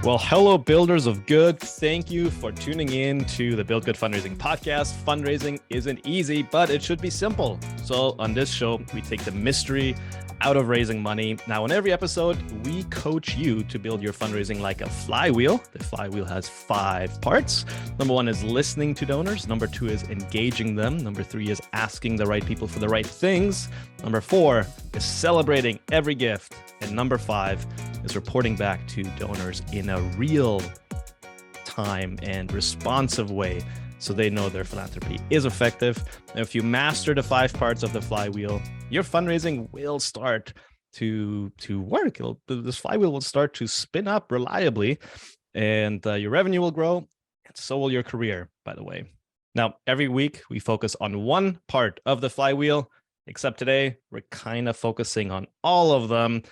Well, hello, builders of good. Thank you for tuning in to the Build Good Fundraising podcast. Fundraising isn't easy, but it should be simple. So on this show, we take the mystery out of raising money. Now, in every episode, we coach you to build your fundraising like a flywheel. The flywheel has 5 parts. Number 1 is listening to donors. Number 2 is engaging them. Number 3 is asking the right people for the right things. Number 4 is celebrating every gift. And number 5 is reporting back to donors in a real time and responsive way so they know their philanthropy is effective. And if you master the 5 parts of the flywheel, your fundraising will start to work. This flywheel will start to spin up reliably, and your revenue will grow, and so will your career, by the way. Now, every week we focus on one part of the flywheel, except today we're kind of focusing on all of them.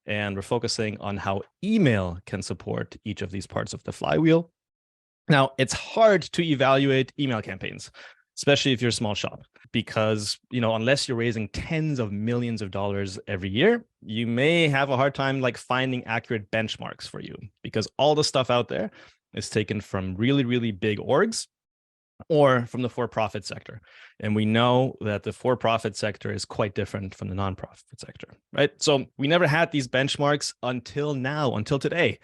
And we're focusing on how email can support each of these parts of the flywheel. Now, it's hard to evaluate email campaigns, especially if you're a small shop, because, unless you're raising tens of millions of dollars every year, you may have a hard time finding accurate benchmarks for you, because all the stuff out there is taken from really, really big orgs or from the for-profit sector. And we know that the for-profit sector is quite different from the nonprofit sector, right? So we never had these benchmarks until now, until today,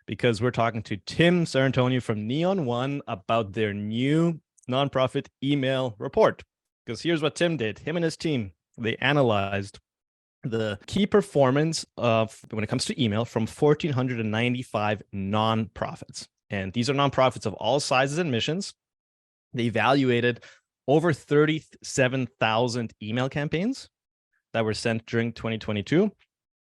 because we're talking to Tim Sarrantonio from Neon One about their new nonprofit email report. Because here's what Tim did. Him and his team, they analyzed the key performance of, when it comes to email, from 1,495 nonprofits. And these are nonprofits of all sizes and missions. They evaluated over 37,000 email campaigns that were sent during 2022.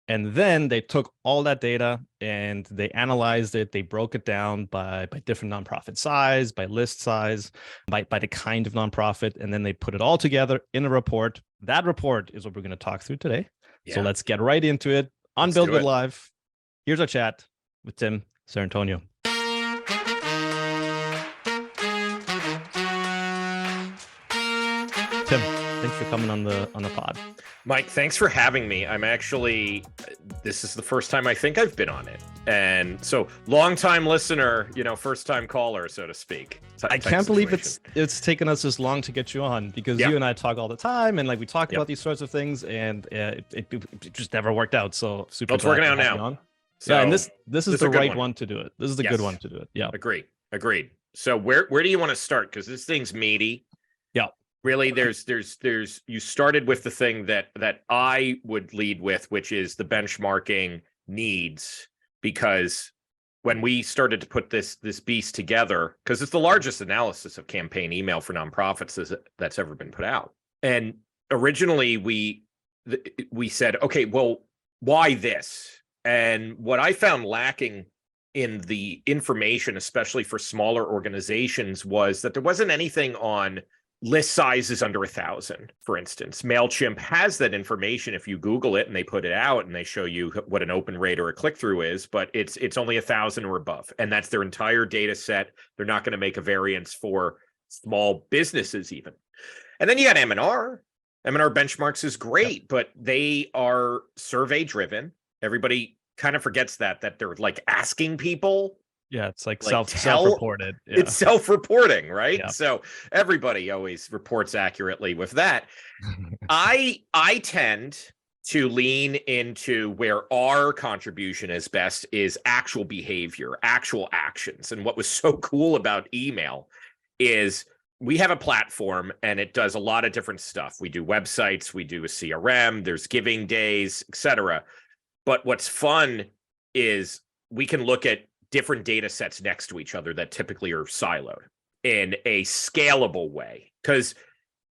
And then they took all that data and they analyzed it. They broke it down by different nonprofit size, by list size, by the kind of nonprofit. And then they put it all together in a report. That report is what we're going to talk through today. Yeah. So let's get right into it on Build Good Live. Here's our chat with Tim Sarrantonio. Tim, thanks for coming on the pod. Mike, thanks for having me. This is the first time I think I've been on it. And so long-time listener, first time caller, so to speak. I can't believe it's taken us this long to get you on, because you and I talk all the time and we talk about these sorts of things, and it just never worked out. So super. It's working out now. So, yeah, and this is the right one to do it. This is the good one to do it. Yeah. Agreed. So where do you want to start? Because this thing's meaty. Yeah. Really, you started with the thing that I would lead with, which is the benchmarking needs, because when we started to put this beast together, because it's the largest analysis of campaign email for nonprofits that's ever been put out. And originally we said, okay, well, why this? And what I found lacking in the information, especially for smaller organizations, was that there wasn't anything on list sizes under 1,000, for instance. MailChimp has that information if you Google it and they put it out and they show you what an open rate or a click-through is, but it's only 1,000 or above. And that's their entire data set. They're not going to make a variance for small businesses even. And then you got M&R. M&R Benchmarks is great, but they are survey driven. Everybody kind of forgets that they're asking people. Yeah, it's self-reported. Yeah. It's self-reporting, right? Yeah. So everybody always reports accurately with that. I tend to lean into where our contribution is best is actual behavior, actual actions. And what was so cool about email is we have a platform and it does a lot of different stuff. We do websites, we do a CRM, there's giving days, etc. But what's fun is we can look at different data sets next to each other that typically are siloed in a scalable way, because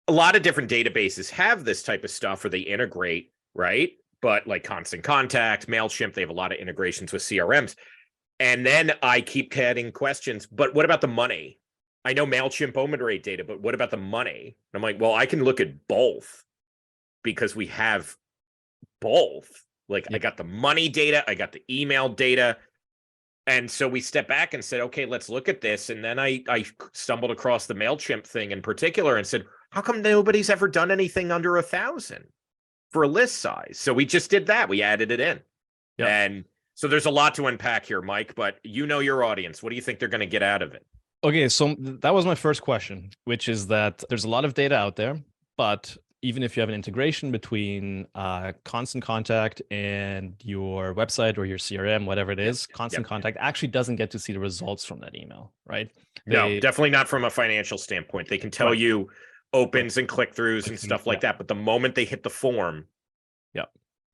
a lot of different databases have this type of stuff or they integrate, right? But like Constant Contact, MailChimp, they have a lot of integrations with CRMs. And then I keep getting questions, but what about the money? I know MailChimp open rate data, but what about the money? And I'm like, well, I can look at both because we have both. I got the money data, I got the email data. And so we stepped back and said, okay, let's look at this. And then I stumbled across the MailChimp thing in particular and said, how come nobody's ever done anything under 1,000 for a list size? So we just did that. We added it in. Yep. And So there's a lot to unpack here, Mike, but you know your audience. What do you think they're going to get out of it? Okay, so that was my first question, which is that there's a lot of data out there, but even if you have an integration between Constant Contact and your website or your CRM, whatever it is, Constant Contact actually doesn't get to see the results from that email, right? No, definitely not from a financial standpoint. They can tell you opens and click-throughs and stuff like that, but the moment they hit the form,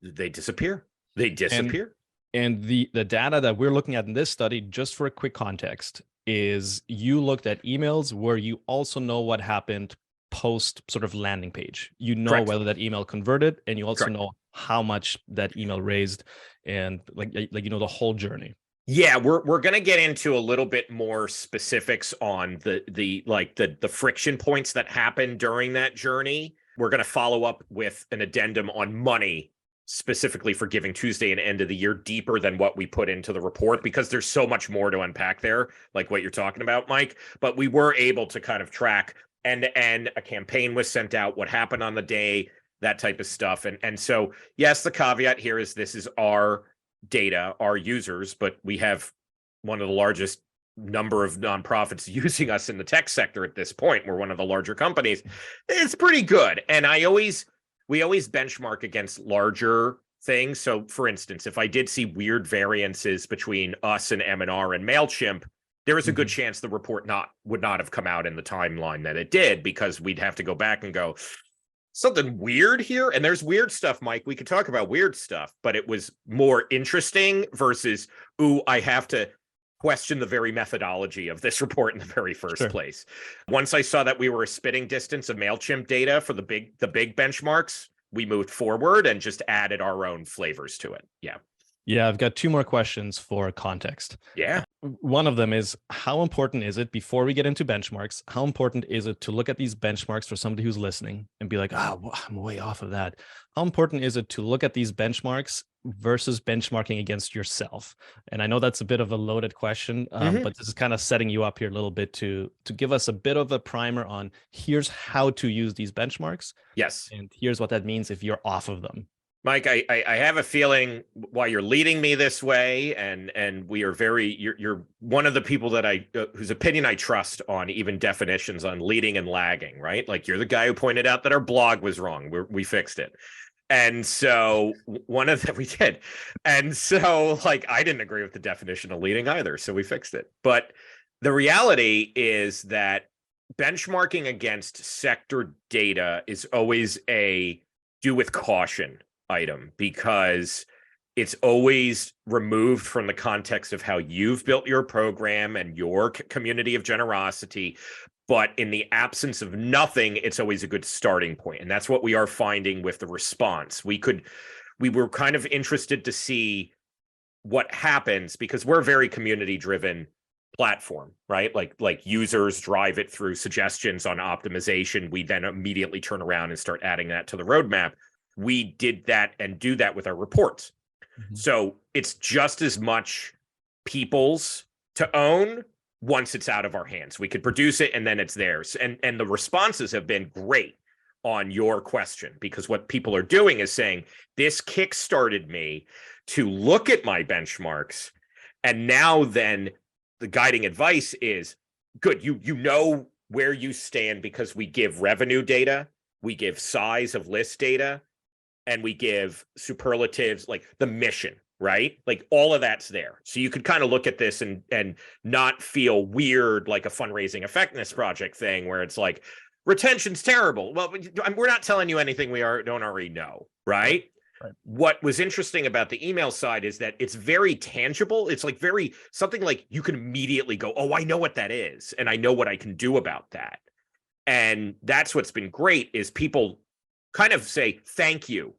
they disappear. They disappear. And the data that we're looking at in this study, just for a quick context, is you looked at emails where you also know what happened post sort of landing page. You know whether that email converted, and you also know how much that email raised, and like you know the whole journey. Yeah, we're going to get into a little bit more specifics on the friction points that happen during that journey. We're going to follow up with an addendum on money, specifically for Giving Tuesday and end of the year, deeper than what we put into the report, because there's so much more to unpack there, like what you're talking about, Mike. But we were able to kind of track end to end. A campaign was sent out, what happened on the day, that type of stuff. And so, yes, the caveat here is this is our data, our users, but we have one of the largest number of nonprofits using us in the tech sector at this point. We're one of the larger companies. It's pretty good. And we always benchmark against larger things. So for instance, if I did see weird variances between us and M&R and MailChimp, there is a good chance the report would not have come out in the timeline that it did, because we'd have to go back and go, something weird here. And there's weird stuff, Mike. We could talk about weird stuff, but it was more interesting versus, ooh, I have to question the very methodology of this report in the very first place. Once I saw that we were a spitting distance of MailChimp data for the big benchmarks, we moved forward and just added our own flavors to it. Yeah, I've got two more questions for context. Yeah. One of them is, how important is it, before we get into benchmarks, how important is it to look at these benchmarks for somebody who's listening and be like, I'm way off of that? How important is it to look at these benchmarks versus benchmarking against yourself? And I know that's a bit of a loaded question, but this is kind of setting you up here a little bit to give us a bit of a primer on, here's how to use these benchmarks. Yes. And here's what that means if you're off of them. Mike, I have a feeling why you're leading me this way, and we are you're one of the people that whose opinion I trust on even definitions on leading and lagging, right? Like, you're the guy who pointed out that our blog was wrong. We fixed it. And so we did. And so, like, I didn't agree with the definition of leading either, so we fixed it. But the reality is that benchmarking against sector data is always a do with caution item, because it's always removed from the context of how you've built your program and your community of generosity. But in the absence of nothing, it's always a good starting point. And that's what we are finding with the response. We were kind of interested to see what happens, because we're a very community driven platform, right? Like users drive it through suggestions on optimization. We then immediately turn around and start adding that to the roadmap. We did that and do that with our reports. So it's just as much people's to own once it's out of our hands. We could produce it and then it's theirs. And the responses have been great on your question, because what people are doing is saying, this kickstarted me to look at my benchmarks. And now then the guiding advice is, good, you know where you stand, because we give revenue data, we give size of list data, and we give superlatives, like the mission, right? Like, all of that's there. So you could kind of look at this and not feel weird, like a fundraising effectiveness project thing where it's like, retention's terrible. Well, we're not telling you anything we don't already know, right? What was interesting about the email side is that it's very tangible. It's like something like you can immediately go, oh, I know what that is, and I know what I can do about that. And that's what's been great, is people kind of say, thank you,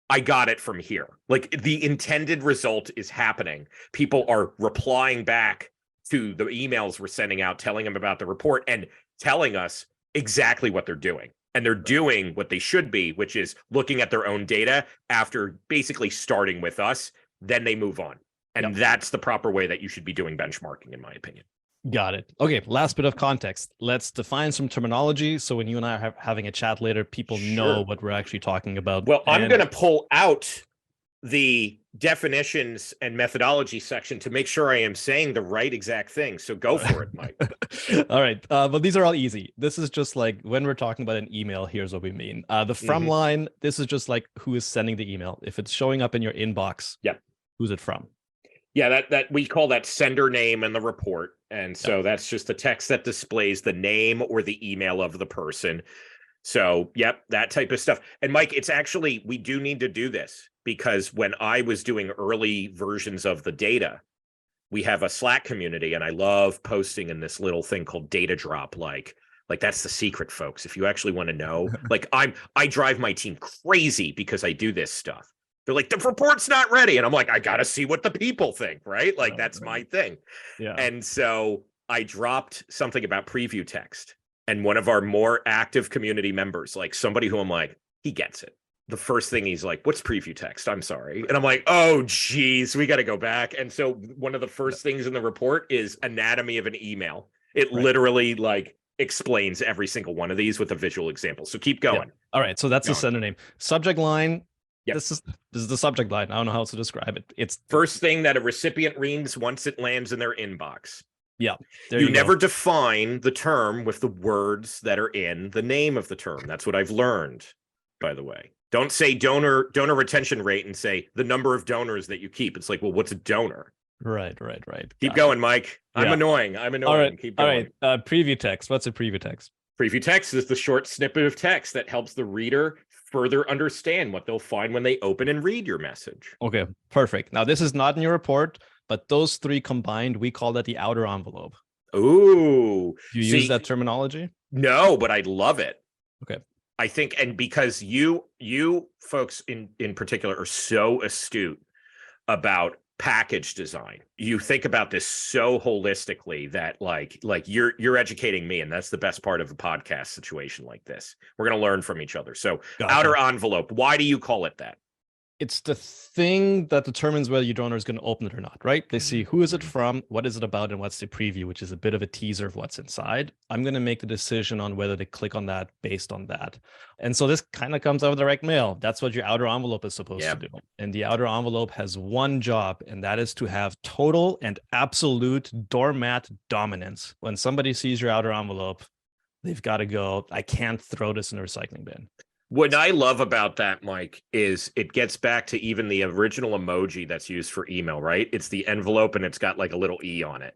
I got it from here. Like, the intended result is happening. People are replying back to the emails we're sending out, telling them about the report and telling us exactly what they're doing. And they're doing what they should be, which is looking at their own data after basically starting with us. Then they move on. And that's the proper way that you should be doing benchmarking, in my opinion. Got it. Okay, last bit of context. Let's define some terminology, so when you and I are having a chat later, people know what we're actually talking about. Well, I'm going to pull out the definitions and methodology section to make sure I am saying the right exact thing. So go for it, Mike. All right. But these are all easy. This is just like when we're talking about an email, here's what we mean. The from line, this is just like who is sending the email. If it's showing up in your inbox, who's it from? Yeah, that we call that sender name in the report. And so that's just the text that displays the name or the email of the person. So, yep, that type of stuff. And Mike, it's actually, we do need to do this because when I was doing early versions of the data, we have a Slack community and I love posting in this little thing called data drop. Like that's the secret, folks. If you actually want to know, like I drive my team crazy because I do this stuff. They're like, the report's not ready. And I'm like, I got to see what the people think, right? Like, that's my thing. Yeah. And so I dropped something about preview text. And one of our more active community members, like somebody who I'm like, he gets it. The first thing he's like, what's preview text? I'm sorry. And I'm like, oh, geez, we got to go back. And so one of the first things in the report is anatomy of an email. It literally like explains every single one of these with a visual example. So keep going. Yeah. All right. So that's the sender name. Subject line. Yep. This is the subject line. I don't know how else to describe it. It's first thing that a recipient reads once it lands in their inbox. Yeah. You never define the term with the words that are in the name of the term. That's what I've learned, by the way. Don't say donor retention rate and say the number of donors that you keep. It's like, well, what's a donor? Right. Keep going, Mike. I'm annoying. All right. Keep going. All right. Preview text. What's a preview text? Preview text is the short snippet of text that helps the reader further understand what they'll find when they open and read your message. Okay, perfect. Now, this is not in your report, but those three combined, we call that the outer envelope. Ooh. You use that terminology? No, but I love it. Okay. I think, and because you folks in particular are so astute about package design, you think about this so holistically that like you're educating me, and that's the best part of a podcast situation like this. We're going to learn from each other. So outer envelope, why do you call it that? It's the thing that determines whether your donor is going to open it or not, right? They see who is it from, what is it about, and what's the preview, which is a bit of a teaser of what's inside. I'm going to make the decision on whether to click on that based on that. And so this kind of comes out of direct mail. That's what your outer envelope is supposed to do. And the outer envelope has one job, and that is to have total and absolute doormat dominance. When somebody sees your outer envelope, they've got to go, I can't throw this in the recycling bin. What I love about that, Mike, is it gets back to even the original emoji that's used for email, right? It's the envelope and it's got like a little E on it.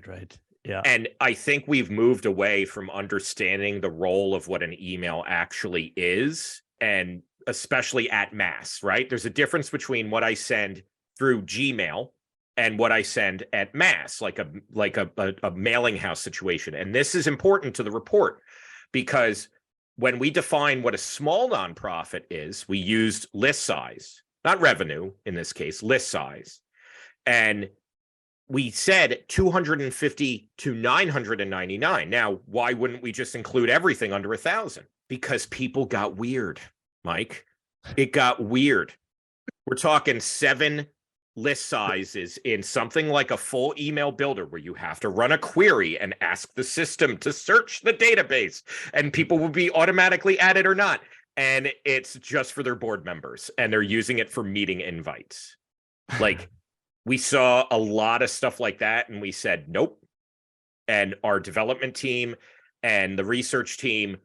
Right. Yeah. And I think we've moved away from understanding the role of what an email actually is, and especially at mass, right? There's a difference between what I send through Gmail and what I send at mass, like a mailing house situation. And this is important to the report because when we define what a small nonprofit is, we used list size, not revenue in this case, list size. And we said 250 to 999. Now, why wouldn't we just include everything under 1,000? Because people got weird, Mike. It got weird. We're talking 7 list sizes in something like a full email builder where you have to run a query and ask the system to search the database, and people will be automatically added or not. And it's just for their board members, and they're using it for meeting invites. Like, we saw a lot of stuff like that, and we said, nope. And our development team and the research team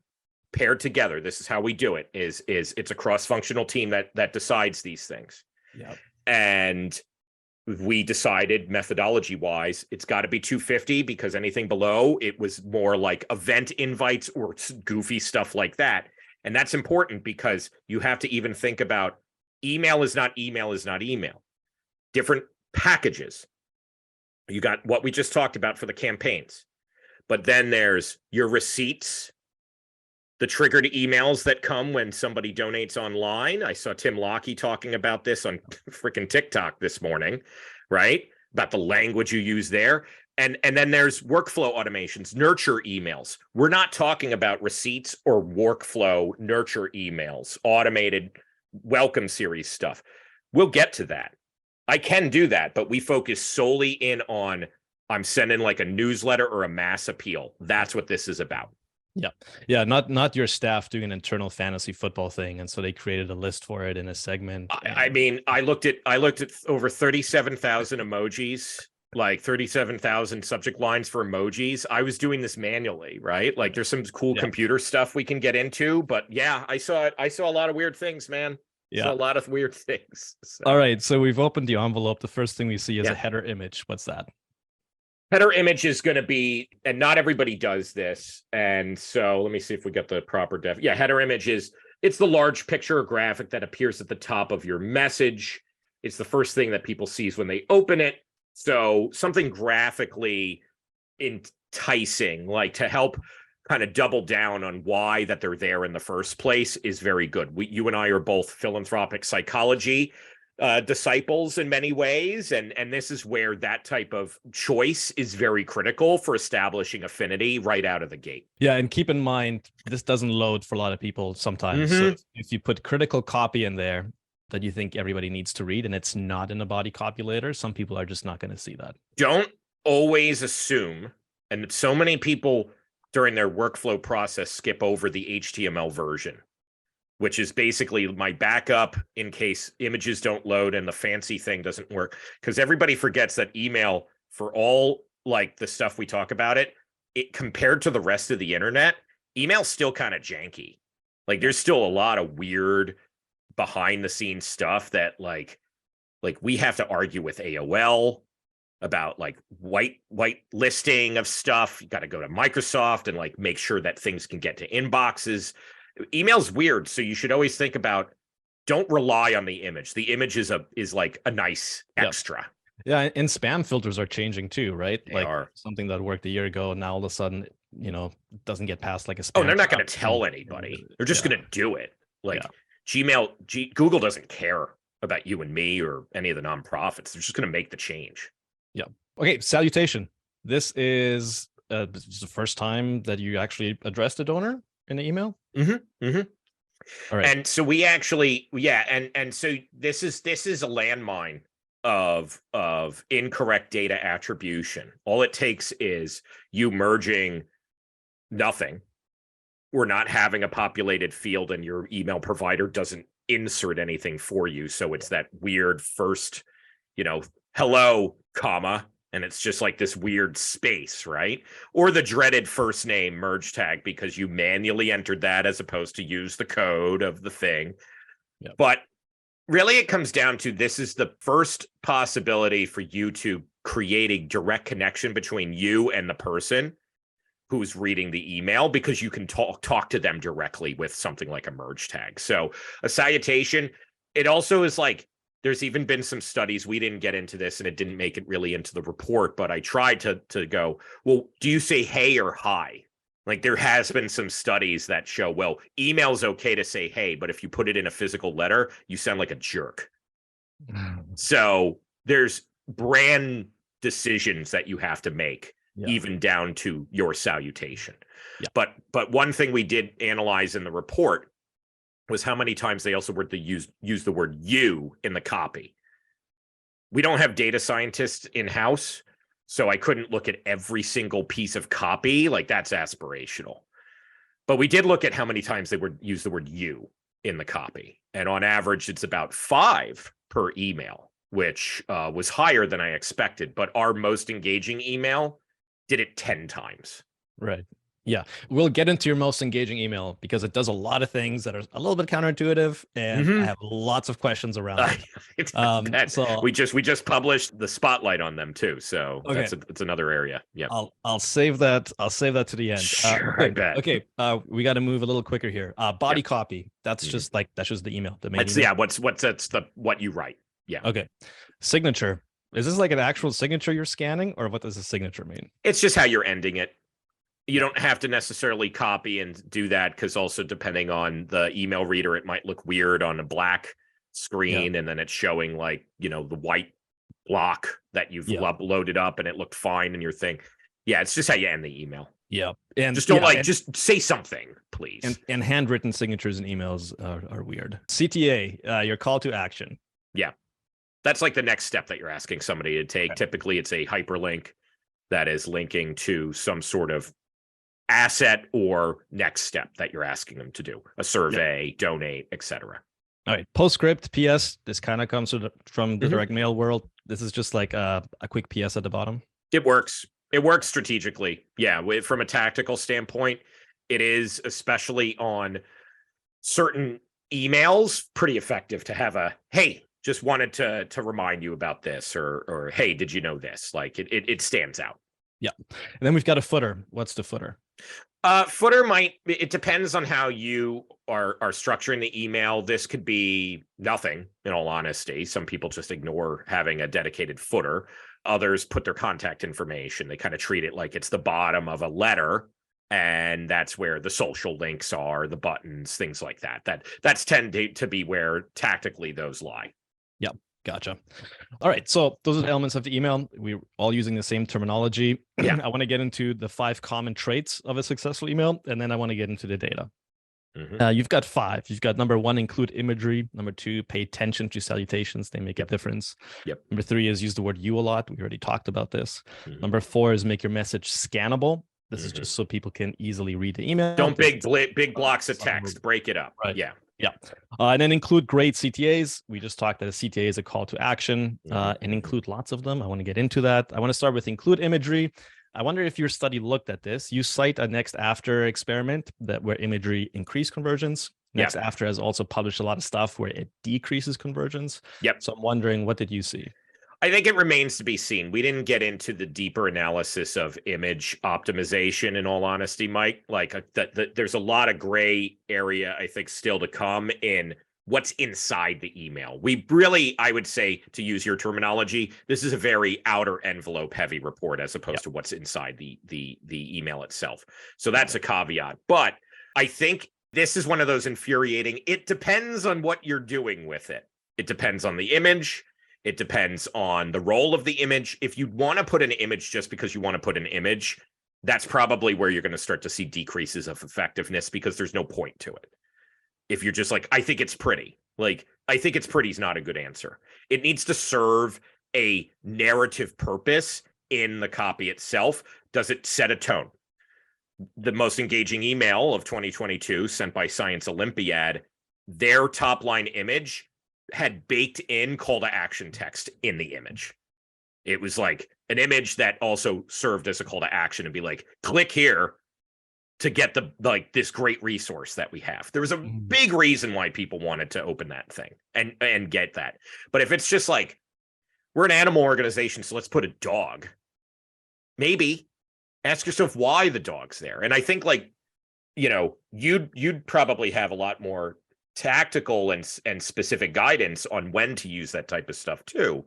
paired together, this is how we do it, is it's a cross-functional team that decides these things. Yeah. And we decided methodology wise, it's got to be 250 because anything below it was more like event invites or goofy stuff like that. And that's important because you have to even think about email is not email. Different packages. You got what we just talked about for the campaigns, but then there's your receipts, the triggered emails that come when somebody donates online. I saw Tim Lockey talking about this on freaking TikTok this morning, right? About the language you use there. And then there's workflow automations, nurture emails. We're not talking about receipts or workflow nurture emails, automated welcome series stuff. We'll get to that. I can do that, but we focus solely in on I'm sending like a newsletter or a mass appeal. That's what this is about. Yeah. Yeah. Not your staff doing an internal fantasy football thing. And so they created a list for it in a segment. I mean, I looked at over 37,000 emojis, like 37,000 subject lines for emojis. I was doing this manually, right? Like there's some cool Yeah. computer stuff we can get into, but yeah, I saw it. I saw a lot of weird things, man. Yeah. Saw a lot of weird things. So, All right. So we've opened the envelope. The first thing we see is yeah. a header image. What's that? Header image is going to be, and not everybody does this. And so let me see if we got the proper def. Yeah, header image is, it's the large picture or graphic that appears at the top of your message. It's the first thing that people sees when they open it. So something graphically enticing, like to help kind of double down on why that they're there in the first place, is very good. You and I are both philanthropic psychology disciples in many ways, and this is where that type of choice is very critical for establishing affinity right out of the gate. Yeah, and keep in mind this doesn't load for a lot of people sometimes. Mm-hmm. So if you put critical copy in there that you think everybody needs to read and it's not in a body copulator, some people are just not going to see that. Don't always assume, and so many people during their workflow process skip over the HTML version, which is basically my backup in case images don't load and the fancy thing doesn't work. Because everybody forgets that email, for all like the stuff we talk about it compared to the rest of the internet, email's still kind of janky. Like there's still a lot of weird behind the scenes stuff that like we have to argue with AOL about like white listing of stuff. You got to go to Microsoft and like make sure that things can get to inboxes. Email's weird, so you should always think about, don't rely on the image. The image is like a nice extra. Yeah, and spam filters are changing too, right? They are. Something that worked a year ago, and now all of a sudden, doesn't get past like a spam. Oh, they're not going to tell anybody. They're just going to do it. Like Google doesn't care about you and me or any of the nonprofits. They're just going to make the change. Yeah. Okay, salutation. This is the first time that you actually addressed a donor in the email? Mm-hmm. Mm-hmm. All right. And so we actually, and so this is a landmine of incorrect data attribution. All it takes is you merging nothing, or not having a populated field, and your email provider doesn't insert anything for you. So it's that weird first, hello, comma, and it's just like this weird space, right? Or the dreaded first name merge tag because you manually entered that as opposed to use the code of the thing. Yep. But really it comes down to, this is the first possibility for you to create a direct connection between you and the person who's reading the email, because you can talk to them directly with something like a merge tag. So a salutation, it also is like, there's even been some studies, we didn't get into this and it didn't make it really into the report, but I tried to go, well, do you say hey or hi? Like there has been some studies that show, well, email's okay to say hey, but if you put it in a physical letter, you sound like a jerk. So there's brand decisions that you have to make, even down to your salutation. Yeah. But one thing we did analyze in the report was how many times they also use the word you in the copy. We don't have data scientists in-house, so I couldn't look at every single piece of copy. Like that's aspirational. But we did look at how many times they would use the word you in the copy. And on average, it's about 5 per email, which was higher than I expected. But our most engaging email did it 10 times. Right. Yeah, we'll get into your most engaging email because it does a lot of things that are a little bit counterintuitive, and I have lots of questions around it. So we just published the spotlight on them too, so it's another area. Yeah, I'll save that. I'll save that to the end. Sure, I bet. Okay, we got to move a little quicker here. Body copy. That's just that's just the email. The main email. Yeah, what you write. Yeah. Okay. Signature. Is this like an actual signature you're scanning, or what does a signature mean? It's just how you're ending it. You don't have to necessarily copy and do that, because also depending on the email reader, it might look weird on a black screen and then it's showing like, the white block that you've loaded up and it looked fine in your thing. Yeah, it's just how you end the email. Yeah. And just don't just say something, please. And handwritten signatures and emails are weird. CTA, your call to action. Yeah. That's like the next step that you're asking somebody to take. Okay. Typically, it's a hyperlink that is linking to some sort of asset or next step that you're asking them to do, a survey, donate, etc. All right. Postscript, PS. This kind of comes from the Mhm. direct mail world. This is just like a quick PS at the bottom. It works. It works strategically. Yeah. From a tactical standpoint, it is, especially on certain emails, pretty effective to have a, hey, just wanted to remind you about this, or hey, did you know this? Like it stands out. Yeah. And then we've got a footer. What's the footer? Footer it depends on how you are structuring the email. This could be nothing, in all honesty. Some people just ignore having a dedicated footer. Others put their contact information. They kind of treat it like it's the bottom of a letter, and that's where the social links are, the buttons, things like that. That's tend to be where tactically those lie. Yeah. Gotcha. All right. So those are the elements of the email. We're all using the same terminology. Yeah. I want to get into the 5 common traits of a successful email, and then I want to get into the data. Mm-hmm. You've got 5. You've got number 1, include imagery. Number 2, pay attention to salutations. They make a difference. Yep. Number 3 is use the word you a lot. We already talked about this. Mm-hmm. Number 4 is make your message scannable. This is just so people can easily read the email. Don't big blocks of text. Break it up. Right. Yeah. Yeah. And then include great CTAs. We just talked that a CTA is a call to action, and include lots of them. I want to get into that. I want to start with include imagery. I wonder if your study looked at this. You cite a next after experiment where imagery increased conversions. Next after has also published a lot of stuff where it decreases conversions. Yep. So I'm wondering, what did you see? I think it remains to be seen. We didn't get into the deeper analysis of image optimization, in all honesty, Mike. Like there's a lot of gray area, I think, still to come in what's inside the email. We really, I would say, to use your terminology, this is a very outer envelope heavy report as opposed to what's inside the email itself. So that's a caveat. But I think this is one of those infuriating, it depends on what you're doing with it. It depends on the image. It depends on the role of the image. If you want to put an image just because you want to put an image, that's probably where you're going to start to see decreases of effectiveness, because there's no point to it. If you're just like, I think it's pretty, like, I think it's pretty is not a good answer. It needs to serve a narrative purpose in the copy itself. Does it set a tone? The most engaging email of 2022 sent by Science Olympiad, their top line image had baked in call to action text in the image. It was like an image that also served as a call to action and be like, click here to get this great resource that we have. There was a big reason why people wanted to open that thing and get that. But if it's just like, we're an animal organization, so let's put a dog, maybe ask yourself why the dog's there. And I think, like, you'd probably have a lot more tactical and specific guidance on when to use that type of stuff too.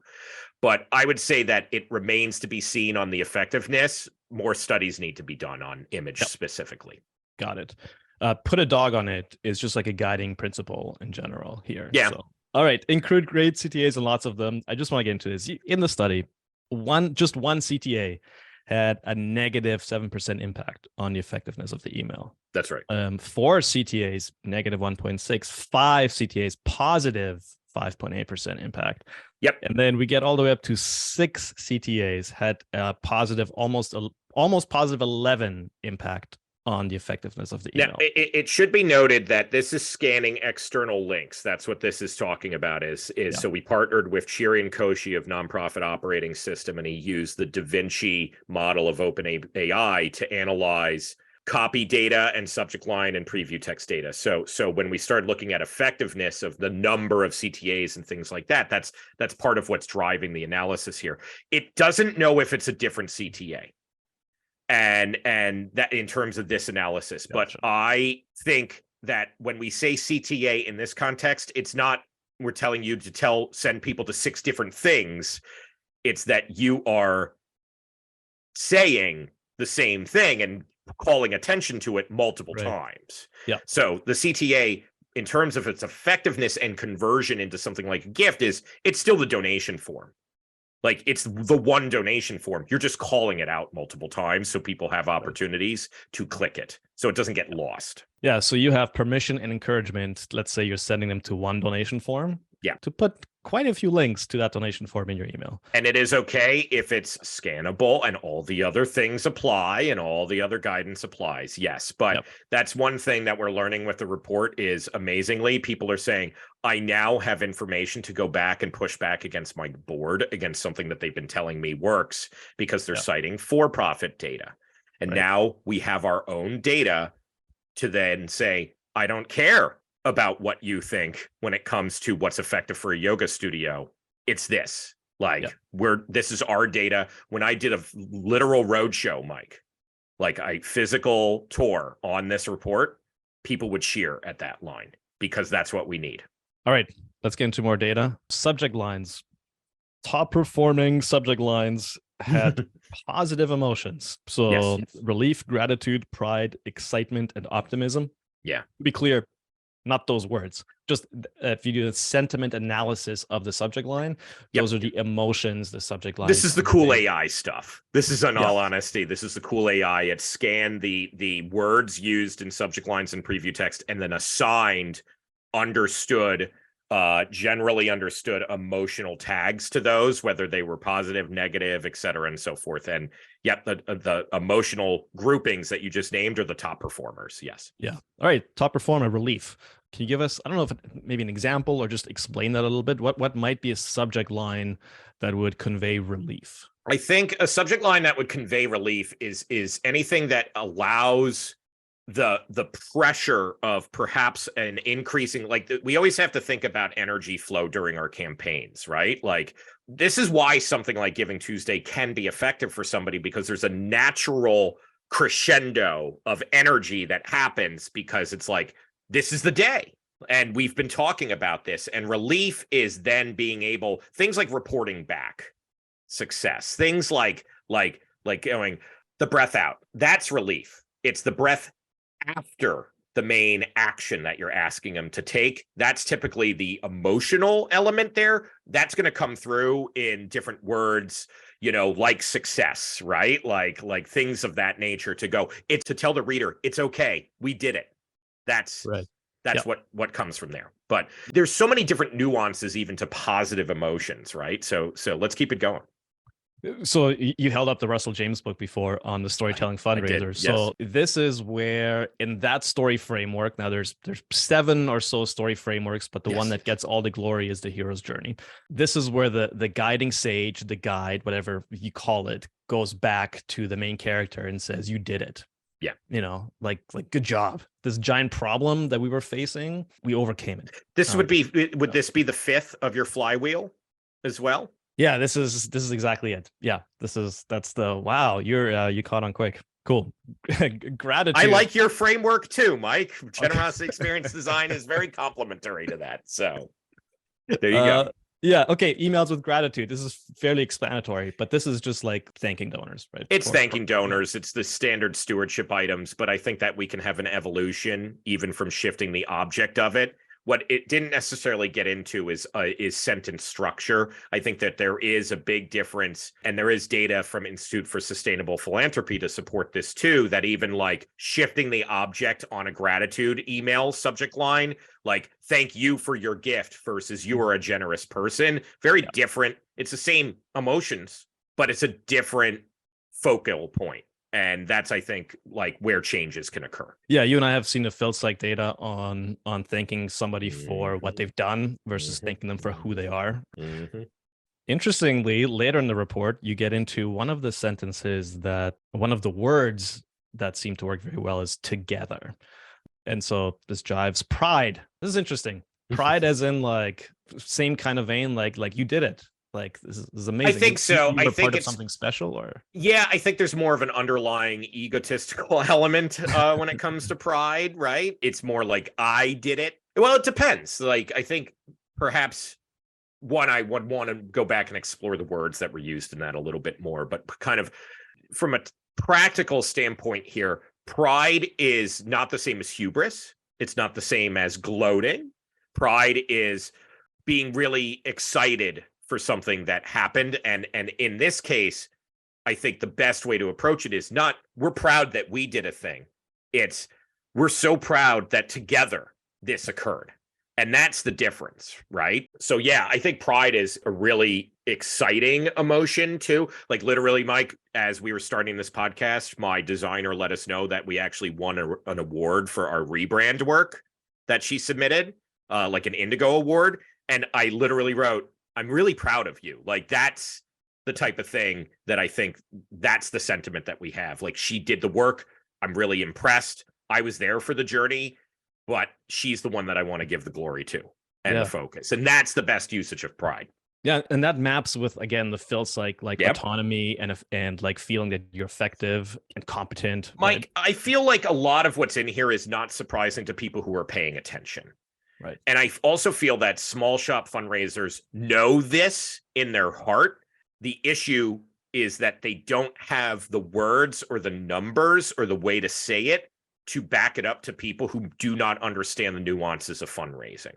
But I would say that it remains to be seen on the effectiveness. More studies need to be done on image specifically. Got it. Put a dog on it is just like a guiding principle in general here. Yeah. So, all right. Include great CTAs and lots of them. I just want to get into this. In the study, just one CTA had a negative 7% impact on the effectiveness of the email. That's right. 4 CTAs, negative 1.6, 5 CTAs, positive 5.8% impact. Yep. And then we get all the way up to 6 CTAs had a positive, almost positive 11 impact on the effectiveness of the email. Now, it should be noted that this is scanning external links. That's what this is talking about. So we partnered with Chirian Koshi of Nonprofit Operating System, and he used the Da Vinci model of OpenAI to analyze copy data and subject line and preview text data. So when we start looking at effectiveness of the number of CTAs and things like that, that's part of what's driving the analysis here. It doesn't know if it's a different CTA. And that in terms of this analysis. Gotcha. But I think that when we say CTA in this context, it's not we're telling you to send people to 6 different things. It's that you are saying the same thing and calling attention to it multiple times. Yeah. So the CTA, in terms of its effectiveness and conversion into something like a gift, it's still the donation form. Like, it's the one donation form. You're just calling it out multiple times so people have opportunities to click it, so it doesn't get lost. Yeah, so you have permission and encouragement. Let's say you're sending them to one donation form. Yeah. To put quite a few links to that donation form in your email. And it is okay if it's scannable and all the other things apply and all the other guidance applies. Yes. But that's one thing that we're learning with the report is amazingly, people are saying, I now have information to go back and push back against my board, against something that they've been telling me works because they're citing for-profit data. And now we have our own data to then say, I don't care about what you think when it comes to what's effective for a yoga studio. It's this. This is our data. When I did a literal roadshow, Mike, like a physical tour on this report, people would cheer at that line because that's what we need. All right, let's get into more data. Subject lines. Top performing subject lines had positive emotions. So relief, gratitude, pride, excitement, and optimism. Yeah. To be clear, not those words. Just if you do the sentiment analysis of the subject line, those are the emotions the subject line. This is the cool AI stuff. This is, in all honesty, this is the cool AI. It scanned the words used in subject lines and preview text and then assigned generally understood emotional tags to those, whether they were positive, negative, et cetera, and so forth. And the emotional groupings that you just named are the top performers. Yes. Yeah. All right. Top performer, relief. Can you give us, I don't know if maybe an example or just explain that a little bit? What might be a subject line that would convey relief? I think a subject line that would convey relief is anything that allows the pressure of perhaps an increasing, we always have to think about energy flow during our campaigns, right? Like, this is why something like Giving Tuesday can be effective for somebody, because there's a natural crescendo of energy that happens because it's like, this is the day. And we've been talking about this, and relief is then being able, things like reporting back success, things like going the breath out. That's relief. It's the breath after the main action that you're asking them to take. That's typically the emotional element there. That's going to come through in different words, like success, right? Like things of that nature to go. It's to tell the reader, it's okay, we did it. That's right. That's what comes from there. But there's so many different nuances even to positive emotions, right? So let's keep it going. So you held up the Russell James book before on the storytelling fundraiser. Yes. So this is where, in that story framework, now there's 7 or so story frameworks, but the one that gets all the glory is the hero's journey. This is where the guiding sage, the guide, whatever you call it, goes back to the main character and says, you did it. Yeah. Like good job. This giant problem that we were facing, we overcame it. Would this be the 5th of your flywheel as well? Yeah, this is exactly it. Yeah, that's the wow. You caught on quick. Cool. Gratitude. I like your framework too, Mike. Generosity experience design is very complementary to that. So there you go. Yeah. Okay. Emails with gratitude. This is fairly explanatory, but this is just like thanking donors, right? It's thanking donors. It's the standard stewardship items, but I think that we can have an evolution even from shifting the object of it. What it didn't necessarily get into is sentence structure. I think that there is a big difference, and there is data from Institute for Sustainable Philanthropy to support this too, that even like shifting the object on a gratitude email subject line, like thank you for your gift versus you are a generous person, very different. It's the same emotions, but it's a different focal point. And that's, I think, like where changes can occur. Yeah, you and I have seen the PhilPsych data on thanking somebody for what they've done versus thanking them for who they are. Interestingly, later in the report, you get into one of the sentences that one of the words that seem to work very well is together. And so this jives pride. This is interesting. Pride as in like same kind of vein, like you did it. Like this is amazing. I think so. I think it's something special, or I think there's more of an underlying egotistical element when it comes to pride, right? It's more like I did it. Well, it depends. Like I think perhaps I would want to go back and explore the words that were used in that a little bit more, but kind of from a practical standpoint here, pride is not the same as hubris. It's not the same as gloating. Pride is being really excited for something that happened. And in this case, I think the best way to approach it is not, we're proud that we did a thing. It's, we're so proud that together this occurred. And that's the difference, right? So yeah, I think pride is a really exciting emotion too. Like literally, Mike, as we were starting this podcast, my designer let us know that we actually won an award for our rebrand work that she submitted, like an Indigo Award. And I literally wrote, I'm really proud of you. Like that's the type of thing that I think that's the sentiment that we have. Like she did the work. I'm really impressed. I was there for the journey, but she's the one that I want to give the glory to and the focus. And that's the best usage of pride. Yeah, and that maps with, again, the Phil psych, like Yep. autonomy and like feeling that you're effective and competent. Mike, I feel like a lot of what's in here is not surprising to people who are paying attention. Right. And I also feel that small shop fundraisers know this in their heart. The issue is that they don't have the words or the numbers or the way to say it to back it up to people who do not understand the nuances of fundraising.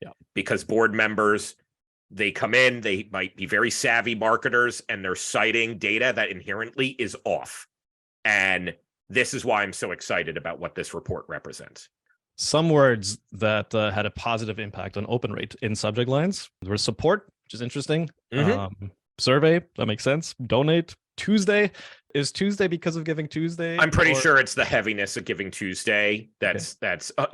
Yeah. Because board members, they come in, they might be very savvy marketers, and they're citing data that inherently is off. And this is why I'm so excited about what this report represents. Some words that had a positive impact on open rate in subject lines. There was support, which is interesting. Survey, that makes sense. Donate. Tuesday. Is Tuesday because of Giving Tuesday? I'm pretty sure it's the heaviness of Giving Tuesday. That's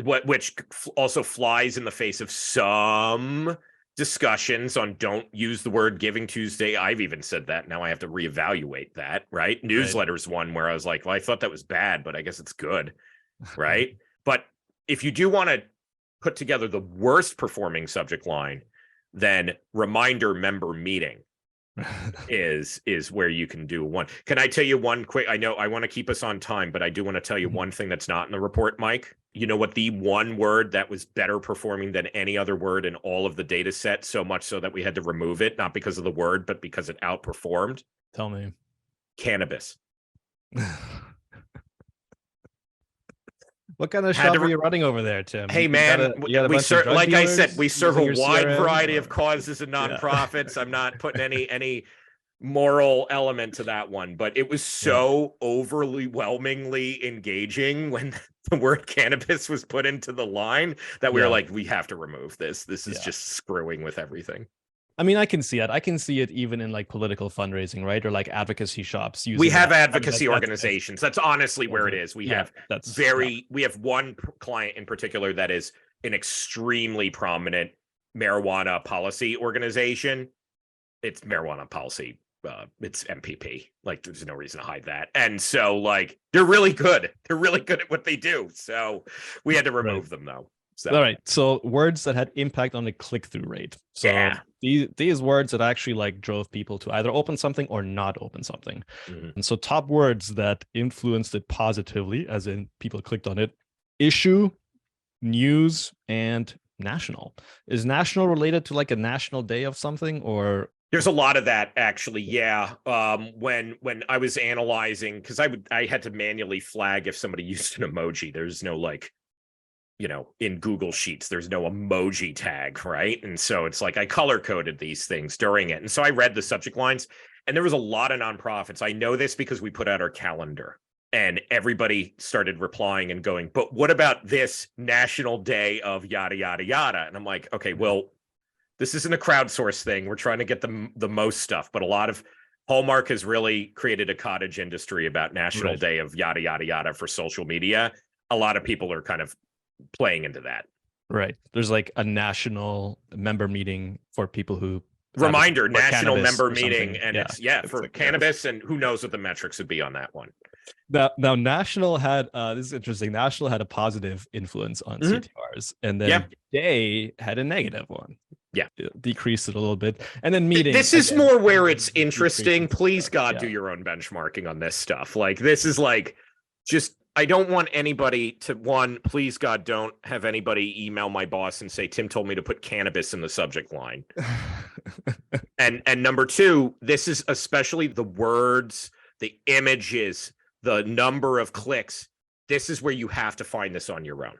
which also flies in the face of some discussions on don't use the word Giving Tuesday. I've even said that. Now I have to reevaluate that, right? Newsletters one where I was like, well, I thought that was bad, but I guess it's good, right? But if you do want to put together the worst performing subject line, then reminder member meeting is where you can do one. Can I tell you one quick? I know I want to keep us on time, but I do want to tell you one thing that's not in the report, Mike. You know what the one word that was better performing than any other word in all of the data set, so much so that we had to remove it, not because of the word, but because it outperformed? Tell me. Cannabis. What kind of shop are you running over there, Tim? Hey, man, we serve, like I said, we serve a wide variety of causes and nonprofits. I'm not putting any moral element to that one, but it was so overwhelmingly engaging when the word cannabis was put into the line that we were like, we have to remove this. This is just screwing with everything. I mean, I can see it. I can see it even in like political fundraising, right? Or like advocacy shops. We have advocacy organizations. That's honestly where it is. We have one client in particular that is an extremely prominent marijuana policy organization. It's marijuana policy. It's MPP. Like, there's no reason to hide that. And so, like, they're really good. They're really good at what they do. So we had to remove them, though. So. All right. So words that had impact on the click-through rate. So these words that actually like drove people to either open something or not open something. And so top words that influenced it positively, as in people clicked on it: issue, news, and national. Is national related to like a national day of something, or? There's a lot of that, actually. Yeah. When I was analyzing, because I had to manually flag if somebody used an emoji. There's no like, you know, in Google Sheets, there's no emoji tag, right? And so it's like I color coded these things during it. And so I read the subject lines, and there was a lot of nonprofits. I know this because we put out our calendar, and everybody started replying and going, but what about this National Day of yada, yada, yada? And I'm like, okay, well, this isn't a crowdsource thing. We're trying to get the most stuff, but a lot of Hallmark has really created a cottage industry about National Day of yada, yada, yada for social media. A lot of people are kind of playing into that. Right. There's like a national member meeting for people who national member meeting. And it's for like cannabis, and who knows what the metrics would be on that one. Now National had this is interesting. National had a positive influence on CTRs, and then Day had a negative one. Yeah, it decreased it a little bit. And then meeting. This is more where it's interesting. Please, God, do your own benchmarking on this stuff. Like, this is like, just, I don't want anybody to, please, God, don't have anybody email my boss and say, Tim told me to put cannabis in the subject line. and number two, this is especially the words, the images, the number of clicks. This is where you have to find this on your own.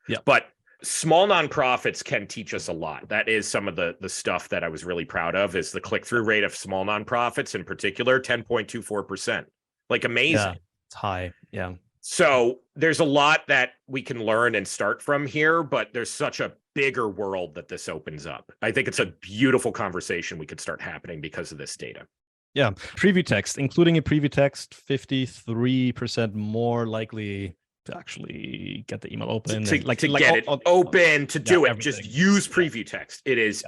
Yeah. But small nonprofits can teach us a lot. That is some of the stuff that I was really proud of, is the click-through rate of small nonprofits in particular, 10.24%. Like, amazing. Yeah, it's high. Yeah. So there's a lot that we can learn and start from here, but there's such a bigger world that this opens up. I think it's a beautiful conversation we could start happening because of this data. Yeah. Preview text, including a preview text, 53% more likely to actually get the email open. To get it open, to do it. Everything. Just use preview text. It is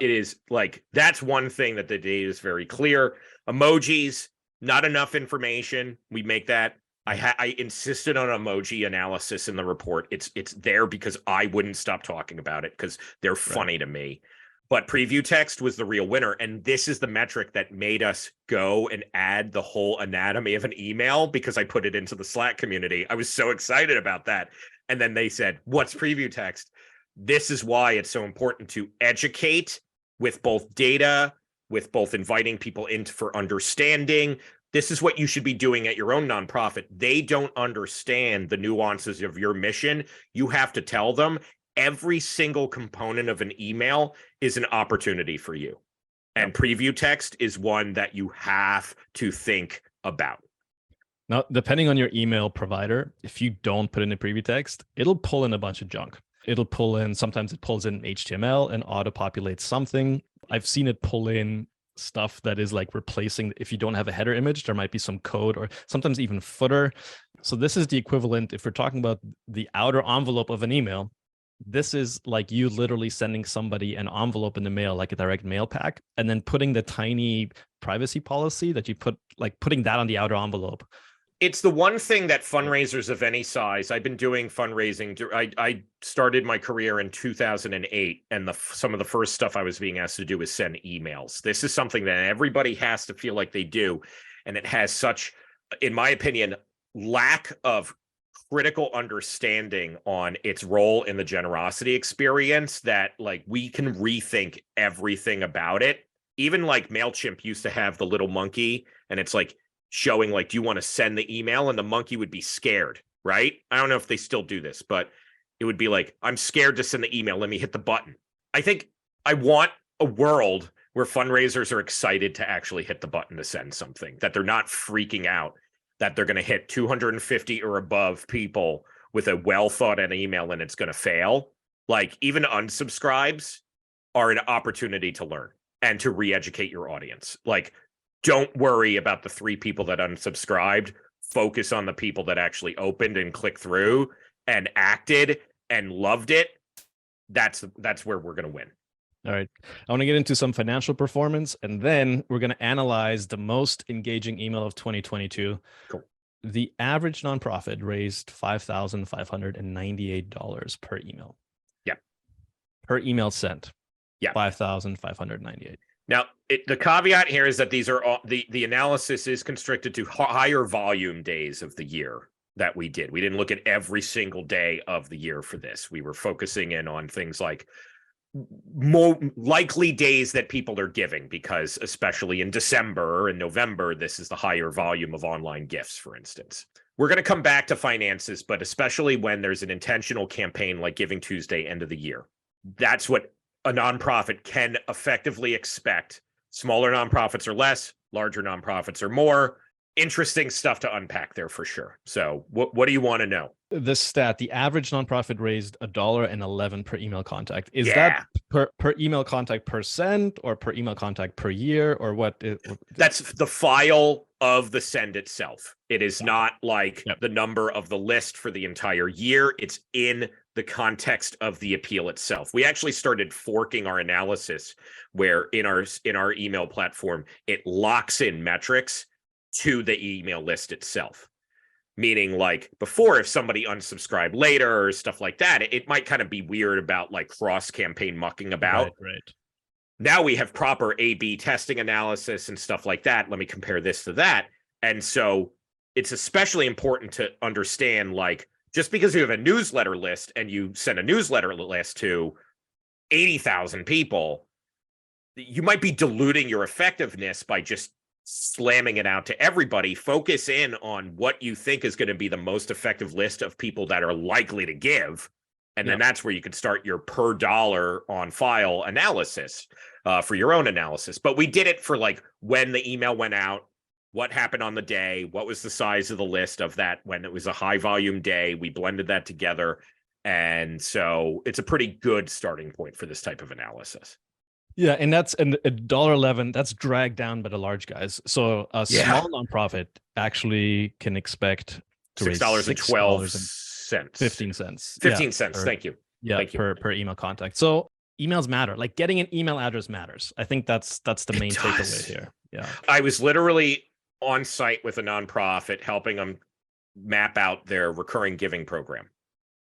like, that's one thing that the data is very clear. Emojis, not enough information. We make that. I insisted on emoji analysis in the report. It's there because I wouldn't stop talking about it because they're funny to me. But preview text was the real winner. And this is the metric that made us go and add the whole anatomy of an email because I put it into the Slack community. I was so excited about that. And then they said, what's preview text? This is why it's so important to educate with both data, with both inviting people in for understanding. This is what you should be doing at your own nonprofit. They don't understand the nuances of your mission. You have to tell them. Every single component of an email is an opportunity for you. And preview text is one that you have to think about. Now, depending on your email provider, if you don't put in a preview text, it'll pull in a bunch of junk. It'll pull in, sometimes it pulls in HTML and auto-populates something. I've seen it pull in stuff that is like replacing, if you don't have a header image, there might be some code or sometimes even footer. So this is the equivalent, if we're talking about the outer envelope of an email, this is like you literally sending somebody an envelope in the mail, like a direct mail pack, and then putting the tiny privacy policy that you put, like putting that on the outer envelope. It's the one thing that fundraisers of any size, I've been doing fundraising. I started my career in 2008, and some of the first stuff I was being asked to do is send emails. This is something that everybody has to feel like they do. And it has such, in my opinion, lack of critical understanding on its role in the generosity experience that like we can rethink everything about it. Even like MailChimp used to have the little monkey, and it's like, showing like, do you want to send the email? And the monkey would be scared, right? I don't know if they still do this, but it would be like, I'm scared to send the email. Let me hit the button. I think I want a world where fundraisers are excited to actually hit the button to send something, that they're not freaking out, that they're going to hit 250 or above people with a well thought out email and it's going to fail. Like even unsubscribes are an opportunity to learn and to re-educate your audience. Like, don't worry about the 3 people that unsubscribed. Focus on the people that actually opened and clicked through and acted and loved it. That's where we're going to win. All right. I want to get into some financial performance, and then we're going to analyze the most engaging email of 2022. Cool. The average nonprofit raised $5,598 per email. Yeah. Per email sent. Yeah. $5,598. Now, the caveat here is that these are all, the analysis is constricted to higher volume days of the year that we did. We didn't look at every single day of the year for this. We were focusing in on things like more likely days that people are giving, because especially in December and November, this is the higher volume of online gifts, for instance. We're going to come back to finances, but especially when there's an intentional campaign like Giving Tuesday, end of the year. That's what a nonprofit can effectively expect. Smaller nonprofits are less, larger nonprofits are more. Interesting stuff to unpack there for sure. So what do you want to know? This stat, the average nonprofit raised $1.11 per email contact. Is that per email contact per send, or per email contact per year, or what? That's the file of the send itself. It is not like the number of the list for the entire year. It's in the context of the appeal itself. We actually started forking our analysis where in our email platform, it locks in metrics to the email list itself. Meaning, like before, if somebody unsubscribed later or stuff like that, it might kind of be weird about like cross-campaign mucking about. Right. Now we have proper A/B testing analysis and stuff like that. Let me compare this to that. And so it's especially important to understand, like, just because you have a newsletter list and you send a newsletter list to 80,000 people, you might be diluting your effectiveness by just slamming it out to everybody. Focus in on what you think is going to be the most effective list of people that are likely to give. And then that's where you can start your per dollar on file analysis for your own analysis. But we did it for like when the email went out, what happened on the day, what was the size of the list of that when it was a high volume day. We blended that together. And so it's a pretty good starting point for this type of analysis. Yeah, and that's and $1.11, that's dragged down by the large guys. So a small nonprofit actually can expect to raise $6.12. 15 cents. 15 cents. Thank you. Yeah, Thank you. Per email contact. So emails matter. Like getting an email address matters. I think that's the main takeaway here. Yeah. I was literally on site with a nonprofit helping them map out their recurring giving program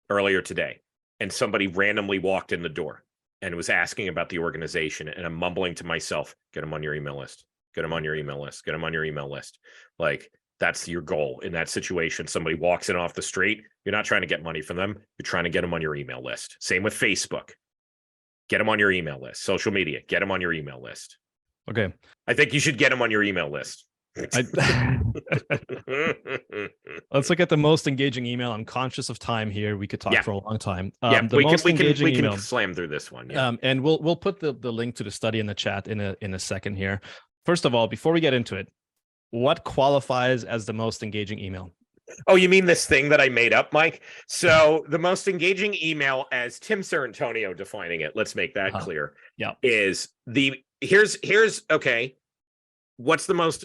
earlier today. And somebody randomly walked in the door and was asking about the organization. And I'm mumbling to myself, get them on your email list, get them on your email list, get them on your email list. Like that's your goal in that situation. Somebody walks in off the street. You're not trying to get money from them. You're trying to get them on your email list. Same with Facebook. Get them on your email list. Social media, get them on your email list. Okay. I think you should get them on your email list. Let's look at the most engaging email. I'm conscious of time here. We could talk for a long time. We can slam through this one. Yeah. And we'll put the link to the study in the chat in a second here. First of all, before we get into it, what qualifies as the most engaging email? Oh, you mean this thing that I made up, Mike? So the most engaging email, as Tim Sarrantonio defining it, let's make that clear. Yeah. Is here's okay. What's the most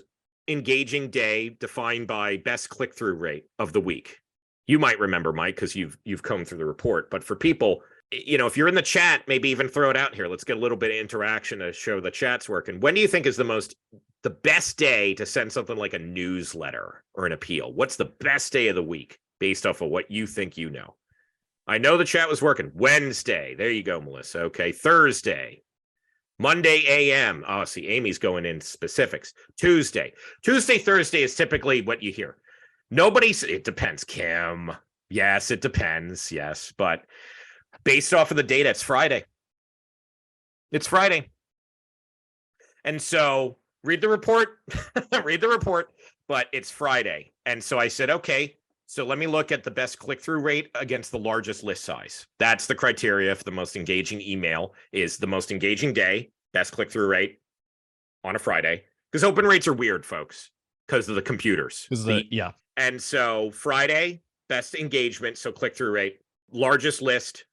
engaging day defined by best click-through rate of the week? You might remember, Mike, because you've combed through the report. But for people, if you're in the chat, maybe even throw it out here. Let's get a little bit of interaction to show the chat's working. When do you think is the best day to send something like a newsletter or an appeal? What's the best day of the week based off of what you think you know? I know the chat was working. Wednesday. There you go, Melissa. Okay. Thursday. Monday AM. Oh, see, Amy's going in specifics. Tuesday, Thursday is typically what you hear. It depends, Kim. Yes, it depends. Yes. But based off of the data, it's Friday. It's Friday. And so read the report, but it's Friday. And so I said, okay, so let me look at the best click-through rate against the largest list size. That's the criteria for the most engaging email is the most engaging day, best click-through rate on a Friday. Because open rates are weird, folks, because of the computers. And so Friday, best engagement, so click-through rate, largest list,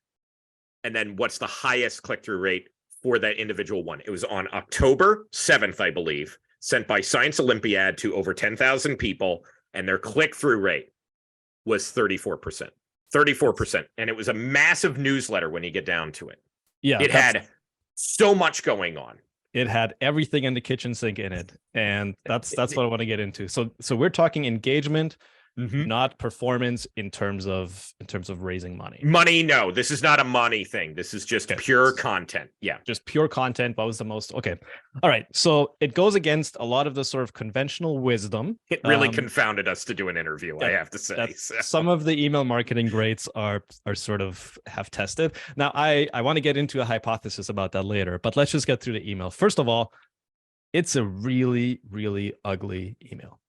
and then what's the highest click-through rate for that individual one. It was on October 7th, I believe, sent by Science Olympiad to over 10,000 people, and their click-through rate was 34%. 34%. And it was a massive newsletter when you get down to it. Yeah. It had so much going on. It had everything in the kitchen sink in it. And that's what I want to get into. So we're talking engagement, not performance in terms of raising money. No, this is not a money thing. This is just pure content. Yeah. Just pure content. What was the most? Okay. All right. So it goes against a lot of the sort of conventional wisdom. It really confounded us to do an interview, I have to say. So. Some of the email marketing greats are sort of have tested. Now, I want to get into a hypothesis about that later, but let's just get through the email. First of all, it's a really, really ugly email.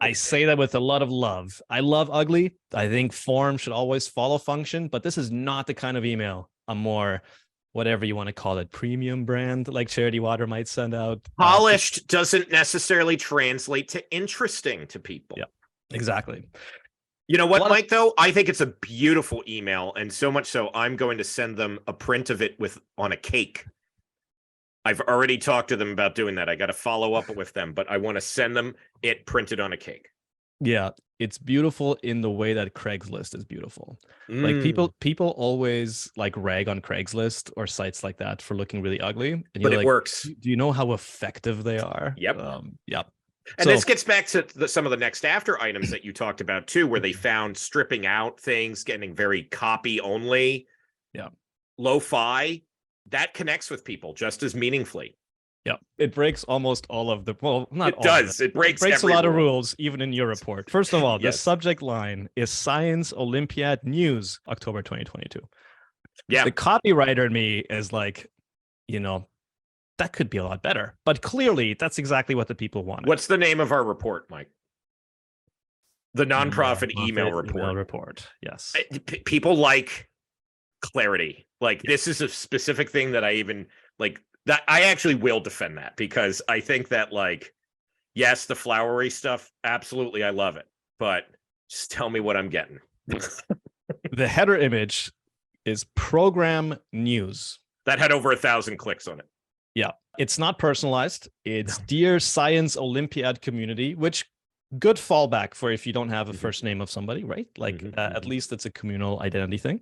I say that with a lot of love. I love ugly. I think form should always follow function, but this is not the kind of email a more, whatever you want to call it, premium brand like Charity Water might send out. Polished doesn't necessarily translate to interesting to people. Yeah, exactly. You know what, Mike, though? I think it's a beautiful email, and so much so I'm going to send them a print of it on a cake. I've already talked to them about doing that. I got to follow up with them, but I want to send them it printed on a cake. Yeah, it's beautiful in the way that Craigslist is beautiful. Like people always like rag on Craigslist or sites like that for looking really ugly. And but it works. Do you know how effective they are? Yep. Yep. And this gets back to some of the next after items that you talked about too, where they found stripping out things, getting very copy only. Yeah. Lo-fi. That connects with people just as meaningfully. Yeah, it breaks almost all of the, well, not it all does. It breaks a lot of rules, even in your report. First of all, the subject line is Science Olympiad News, October 2022. Yeah. The copywriter in me is like, that could be a lot better. But clearly, that's exactly what the people want. What's the name of our report, Mike? The nonprofit email report. Yes. People like clarity. Like this is a specific thing that I even like that I actually will defend that because I think that like Yes, the flowery stuff. Absolutely. I love it. But just tell me what I'm getting. The header image is program news. That had over 1,000 clicks on it. Yeah. It's not personalized. It's Dear Science Olympiad Community, which good fallback for if you don't have a first name of somebody, right? Like at least it's a communal identity thing.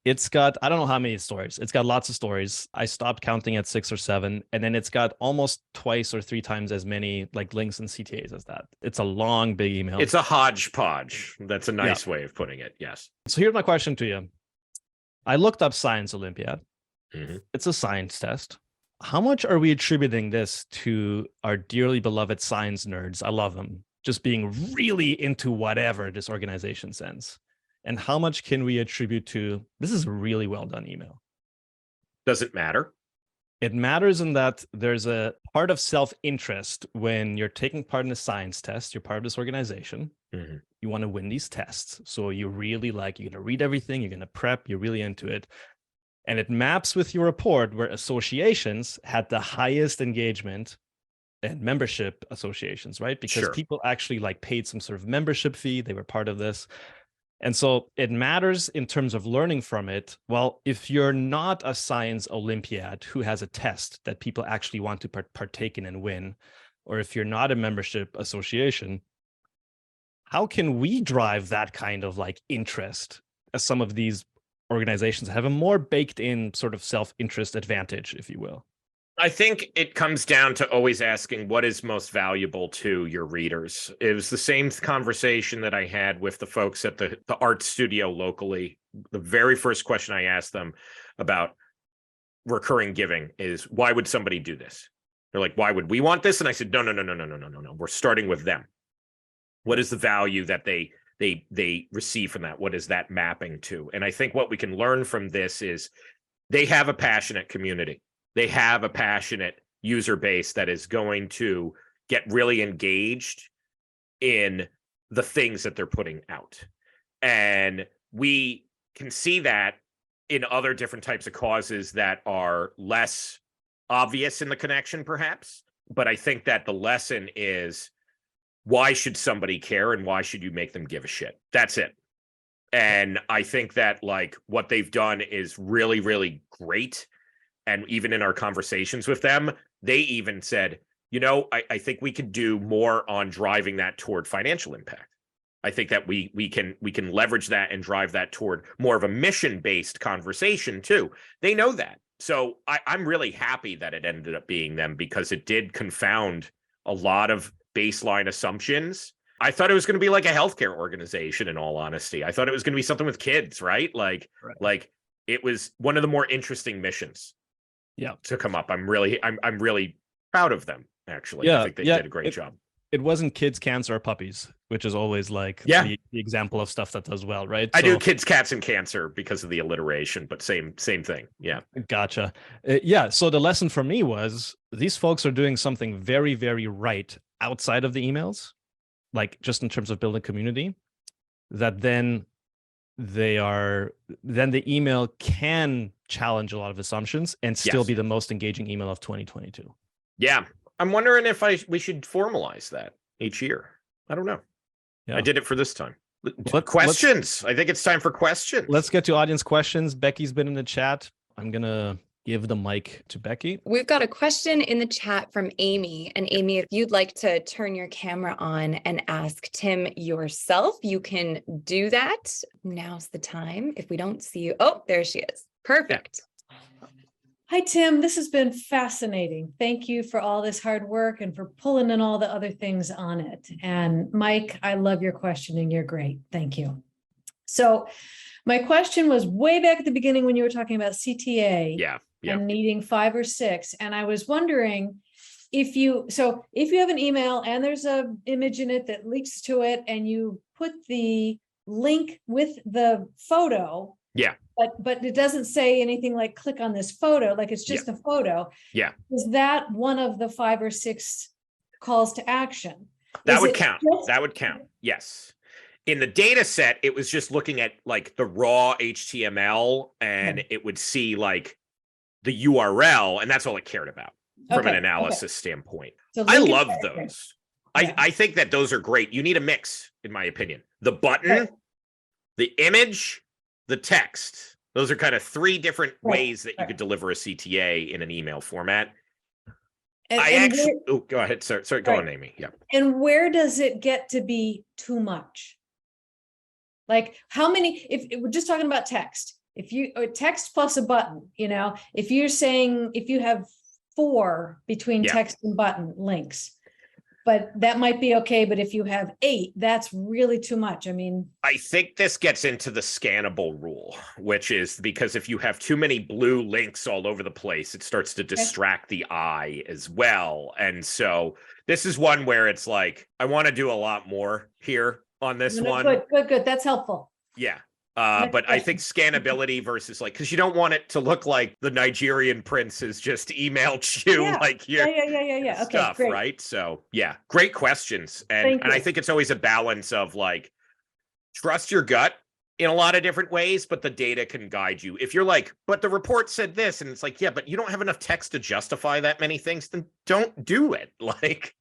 It's got, I don't know how many stories. It's got lots of stories. I stopped counting at 6 or 7. And then it's got almost twice or 3 times as many like links and CTAs as that. It's a long, big email. It's a hodgepodge. That's a nice way of putting it. Yes. So here's my question to you. I looked up Science Olympiad. It's a science test. How much are we attributing this to our dearly beloved science nerds? I love them. Just being really into whatever this organization sends. And how much can we attribute to, this is a really well done email? Does it matter? It matters in that there's a part of self-interest when you're taking part in a science test, you're part of this organization, you want to win these tests. So you really you're going to read everything, you're going to prep, you're really into it. And it maps with your report where associations had the highest engagement and membership associations, right? Because people actually paid some sort of membership fee. They were part of this. And so it matters in terms of learning from it. Well, if you're not a science Olympiad who has a test that people actually want to partake in and win, or if you're not a membership association, how can we drive that kind of interest as some of these organizations have a more baked in sort of self-interest advantage, if you will? I think it comes down to always asking what is most valuable to your readers. It was the same conversation that I had with the folks at the art studio locally. The very first question I asked them about recurring giving is, why would somebody do this? They're like, why would we want this? And I said, no. We're starting with them. What is the value that they receive from that? What is that mapping to? And I think what we can learn from this is they have a passionate community. They have a passionate user base that is going to get really engaged in the things that they're putting out. And we can see that in other different types of causes that are less obvious in the connection, perhaps. But I think that the lesson is, why should somebody care and why should you make them give a shit? That's it. And I think that what they've done is really, really great. And even in our conversations with them, they even said, I think we could do more on driving that toward financial impact. I think that we can leverage that and drive that toward more of a mission-based conversation too. They know that. So I'm really happy that it ended up being them, because it did confound a lot of baseline assumptions. I thought it was going to be like a healthcare organization, in all honesty. I thought it was going to be something with kids, right? It was one of the more interesting missions to come up. I'm really proud of them, actually. I think they did a great job. It wasn't kids, cancer, or puppies, which is always the example of stuff that does well, right? I do kids, cats, and cancer because of the alliteration, but same thing. Yeah. Gotcha. So the lesson for me was, these folks are doing something very, very right outside of the emails, just in terms of building community, that then the email can challenge a lot of assumptions and still be the most engaging email of 2022. Yeah. I'm wondering if we should formalize that each year. I don't know. Yeah. I did it for this time. Questions. I think it's time for questions. Let's get to audience questions. Becky's been in the chat. I'm going to give the mic to Becky. We've got a question in the chat from Amy. And Amy, if you'd like to turn your camera on and ask Tim yourself, you can do that. Now's the time. If we don't see you. Oh, there she is. Perfect. Hi, Tim. This has been fascinating. Thank you for all this hard work and for pulling in all the other things on it. And Mike, I love your questioning. You're great. Thank you. So my question was way back at the beginning when you were talking about CTA and needing 5 or 6. And I was wondering if you have an email and there's an image in it that links to it, and you put the link with the photo. Yeah. But it doesn't say anything like click on this photo, it's just a photo. Yeah. Is that one of the 5 or 6 calls to action? That would count. That would count. Yes. In the data set, it was just looking at the raw HTML, and it would see the URL, and that's all it cared about from an analysis standpoint. So I love those. I think that those are great. You need a mix, in my opinion. The button, Right. the image, the text. Those are kind of three different Right, ways that you right. could deliver a CTA in an email format. And, I and actually, where, go ahead. Sorry, go Right. on, Amy. Yeah. and where does it get to be too much? Like how many, if we're just talking about text, if you, or text plus a button, if you're saying, if you have 4 between Yeah. text and button links, but that might be okay. But if you have 8, that's really too much. I mean, I think this gets into the scannable rule, which is because if you have too many blue links all over the place, it starts to distract the eye as well. And so this is one where it's like, I want to do a lot more here on this one. Good. That's helpful. Yeah. Next But I think question. scannability versus like, because you don't want it to look like the Nigerian prince has just emailed you Yeah. like your Yeah. Okay, stuff, great. right? So yeah, great questions. Thank And I you. think it's always a balance of like, trust your gut in a lot of different ways, but the data can guide you. If you're like, but the report said this, and it's like, yeah, but you don't have enough text to justify that many things, then don't do it. Like,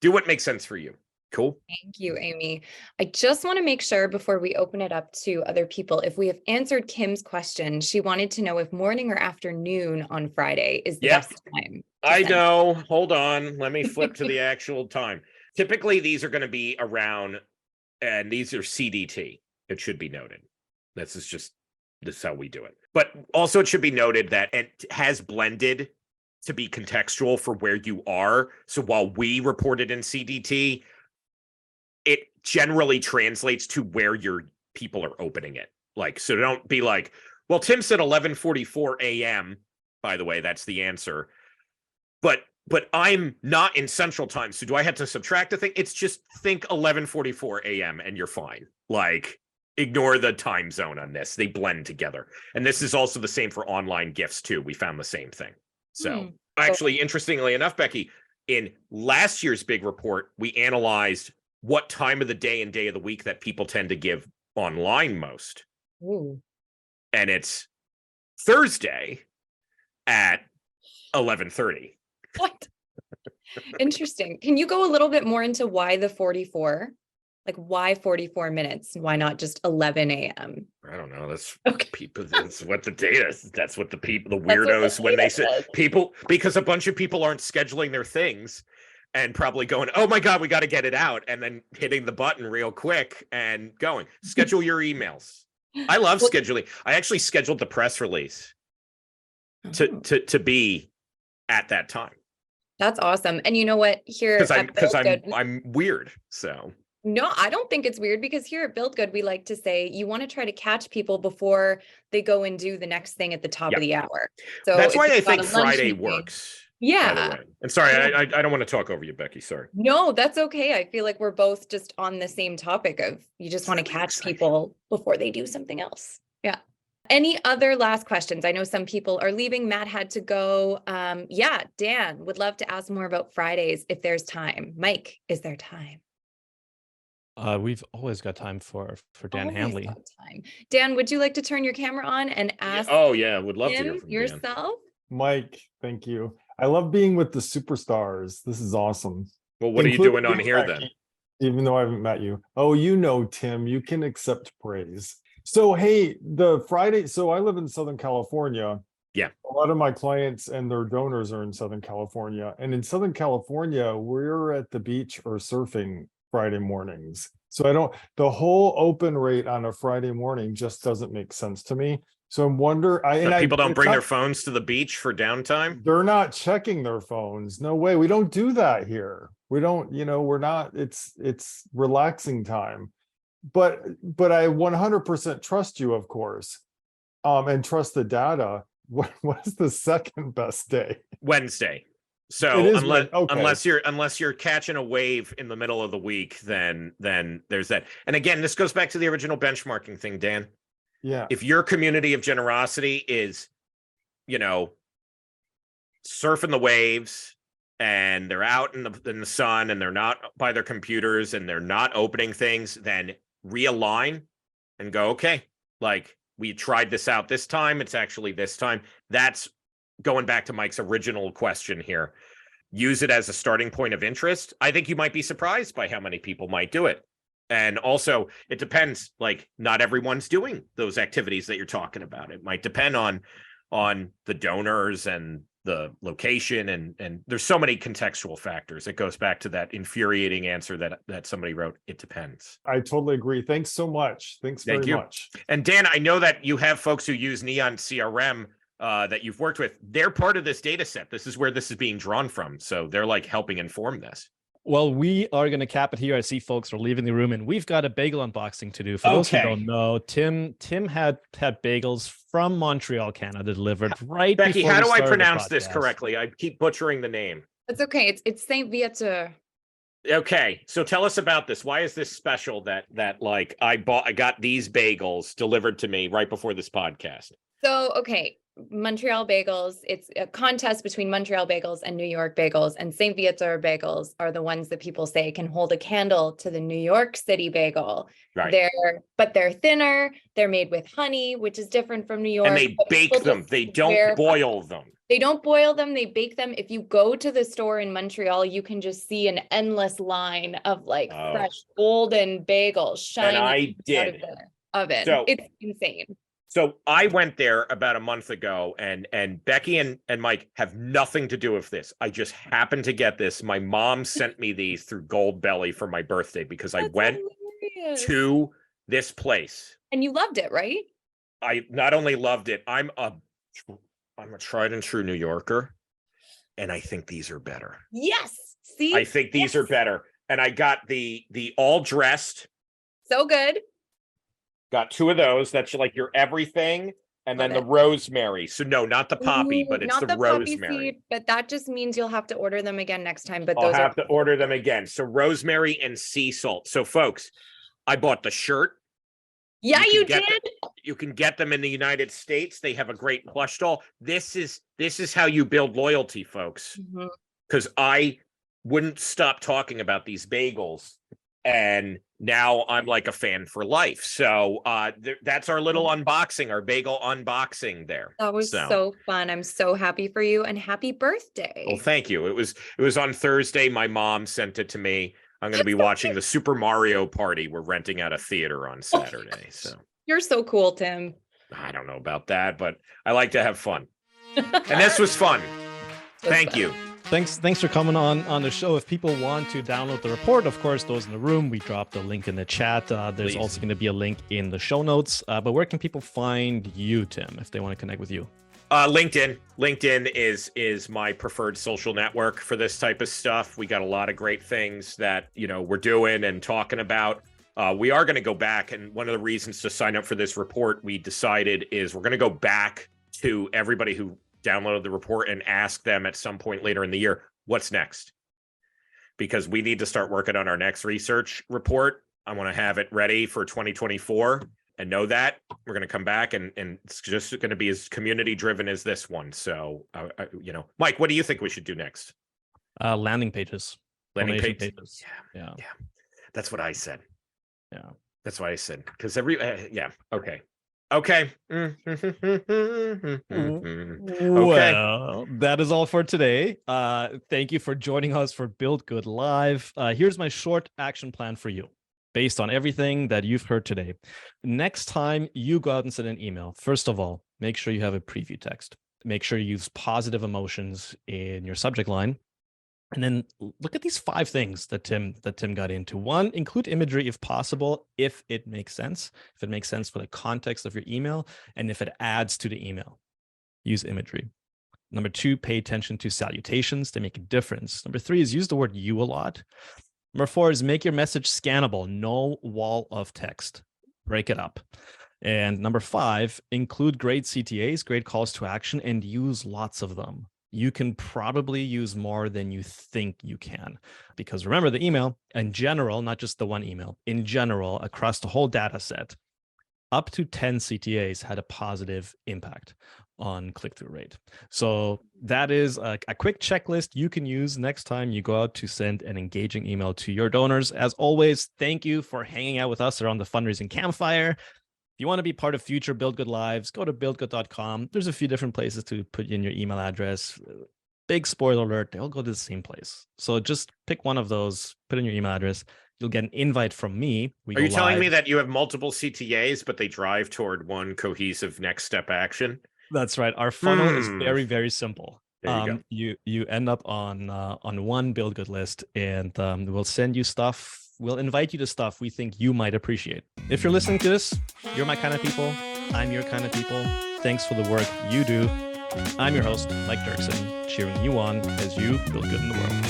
do what makes sense for you. Cool. Thank you, Amy. I just want to make sure before we open it up to other people, if we have answered Kim's question, she wanted to know if morning or afternoon on Friday is the Yep. best time. I know. Hold on. Let me flip to the actual time. Typically, these are going to be around, and these are CDT. It should be noted. This is how we do it. But also, it should be noted that it has blended to be contextual for where you are. So while we reported in CDT, it generally translates to where your people are opening it. Like, so don't be like, well, Tim said 11:44 a.m. By the way, that's the answer. But I'm not in Central Time. So do I have to subtract a thing? It's just think 11:44 a.m. and you're fine. Like, ignore the time zone on this. They blend together. And this is also the same for online gifts too. We found the same thing. So actually, interestingly enough, Becky, in last year's big report, we analyzed what time of the day and day of the week that people tend to give online most. Ooh. And it's Thursday at 11:30. What? Interesting. Can you go a little bit more into why the 44? Like why 44 minutes? Why not just 11 a.m.? I don't know. That's Okay. people. That's what the data is. That's what the people, the That's what the weirdos, when they data say says. people, because a bunch of people aren't scheduling their things and probably going, oh my God, we got to get it out. And then hitting the button real quick and going, schedule your emails. I love scheduling. I actually scheduled the press release to be at that time. That's awesome. And you know what? Here Because at I'm weird. So no, I don't think it's weird because here at Build Good, we like to say you want to try to catch people before they go and do the next thing at the top of the hour. So that's why I you've got think a lunch Friday meeting- works. Yeah. By the way. And sorry, I don't want to talk over you, Becky. Sorry. No, that's okay. I feel like we're both just on the same topic of you just want to catch people before they do something else. Yeah. Any other last questions? I know some people are leaving. Matt had to go. Yeah, Dan would love to ask more about Fridays if there's time. Mike, is there time? We've always got time for Dan Always Hanley. got time. Dan, would you like to turn your camera on and ask Oh yeah, would love to hear him from Dan. yourself? Mike, thank you. I love being with the superstars. This is awesome. Well, what are you Including doing on you, here Becky, then? Even though I haven't met you. Oh, Tim, you can accept praise. So, hey, the Friday, so I live in Southern California. Yeah. A lot of my clients and their donors are in Southern California. And in Southern California, we're at the beach or surfing Friday mornings. So the whole open rate on a Friday morning just doesn't make sense to me. So People don't bring their phones to the beach for downtime. They're not checking their phones. No way. We don't do that here. We don't, we're not, it's relaxing time. But I 100% trust you, of course. And trust the data. What is the second best day? Wednesday. So It is unless you're catching a wave in the middle of the week, then there's that. And again, this goes back to the original benchmarking thing, Dan. Yeah. If your community of generosity is, surfing the waves and they're out in the sun and they're not by their computers and they're not opening things, then realign and go, okay, like we tried this out this time. It's actually this time. That's going back to Mike's original question here. use it as a starting point of interest, I think you might be surprised by how many people might do it. And also, it depends, like not everyone's doing those activities that you're talking about. It might depend on the donors and the location, and there's so many contextual factors. It goes back to that infuriating answer that somebody wrote. It depends. I totally agree. Thanks so much. Thanks Thank very you. much. And Dan, I know that you have folks who use Neon CRM that you've worked with. They're part of this data set. This is where this is being drawn from. So they're like helping inform this. Well, we are going to cap it here. I see folks are leaving the room, and we've got a bagel unboxing to do. For those who don't know, Tim had bagels from Montreal, Canada, delivered right. Becky, before how we do I started the pronounce this podcast. correctly? I keep butchering the name. It's okay. It's Saint Viateur. Okay, so tell us about this. Why is this special that like I got these bagels delivered to me right before this podcast? So, okay, Montreal bagels, it's a contest between Montreal bagels and New York bagels, and Saint Viateur bagels are the ones that people say can hold a candle to the New York City bagel. Right. They're thinner, they're made with honey, which is different from New York. And they bake them. They don't boil them. They don't boil them, they bake them. If you go to the store in Montreal, you can just see an endless line of like fresh golden bagels shining out of the oven. So, it's insane. So I went there about a month ago, and Becky and Mike have nothing to do with this. I just happened to get this. My mom sent me these through Goldbelly for my birthday because I went to this place. And you loved it, right? I not only loved it, I'm a tried and true New Yorker, and I think these are better. Yes. See? I think these are better. And I got the all dressed. So good. Got two of those. That's like your everything. And then the rosemary. So no, not the poppy, but it's the rosemary. Seed, but that just means you'll have to order them again next time. But I'll have to order them again. So rosemary and sea salt. So folks, I bought the shirt. Yeah, you did. You can get them in the United States. They have a great plush doll. This is how you build loyalty, folks. Because I wouldn't stop talking about these bagels. And now I'm like a fan for life. So that's our little unboxing, our bagel unboxing there. That was so fun. I'm so happy for you, and happy birthday. Well, thank you. It was on Thursday. My mom sent it to me. I'm going to be watching the Super Mario Party. We're renting out a theater on Saturday. So you're so cool, Tim. I don't know about that, but I like to have fun. And this was fun. Thank you. Thanks for coming on the show. If people want to download the report, of course, those in the room, we dropped a link in the chat. There's also going to be a link in the show notes. But where can people find you, Tim, if they want to connect with you? LinkedIn. LinkedIn is my preferred social network for this type of stuff. We got a lot of great things that we're doing and talking about. We are going to go back, and one of the reasons to sign up for this report, we decided, is we're going to go back to everybody who downloaded the report and ask them at some point later in the year, what's next? Because we need to start working on our next research report. I want to have it ready for 2024 and know that we're going to come back and it's just going to be as community driven as this one. So, Mike, what do you think we should do next? Landing pages. Landing pages. Yeah. That's what I said. Yeah. That's what I said. Because okay. Well, that is all for today. Thank you for joining us for Build Good Live. Here's my short action plan for you based on everything that you've heard today. Next time you go out and send an email, first of all, make sure you have a preview text. Make sure you use positive emotions in your subject line. And then look at these 5 things that Tim got into. 1, include imagery if possible, if it makes sense. If it makes sense for the context of your email, and if it adds to the email, use imagery. Number 2, pay attention to salutations. They make a difference. Number 3 is use the word you a lot. Number 4 is make your message scannable. No wall of text. Break it up. And number 5, include great CTAs, great calls to action, and use lots of them. You can probably use more than you think you can. Because remember, the email in general, not just the one email, in general, across the whole data set, up to 10 CTAs had a positive impact on click-through rate. So that is a quick checklist you can use next time you go out to send an engaging email to your donors. As always, thank you for hanging out with us around the Fundraising Campfire. If you want to be part of future Build Good Lives, go to buildgood.com. There's a few different places to put in your email address. big spoiler alert, they all go to the same place. So just pick one of those, put in your email address. You'll get an invite from me. Are you telling me that you have multiple CTAs, but they drive toward one cohesive next step action? That's right. Our funnel is very, very simple. There you go. You end up on one Build Good list, and we'll send you stuff. We'll invite you to stuff we think you might appreciate. If you're listening to this, you're my kind of people. I'm your kind of people. Thanks for the work you do. I'm your host, Mike Dirksen, cheering you on as you build good in the world.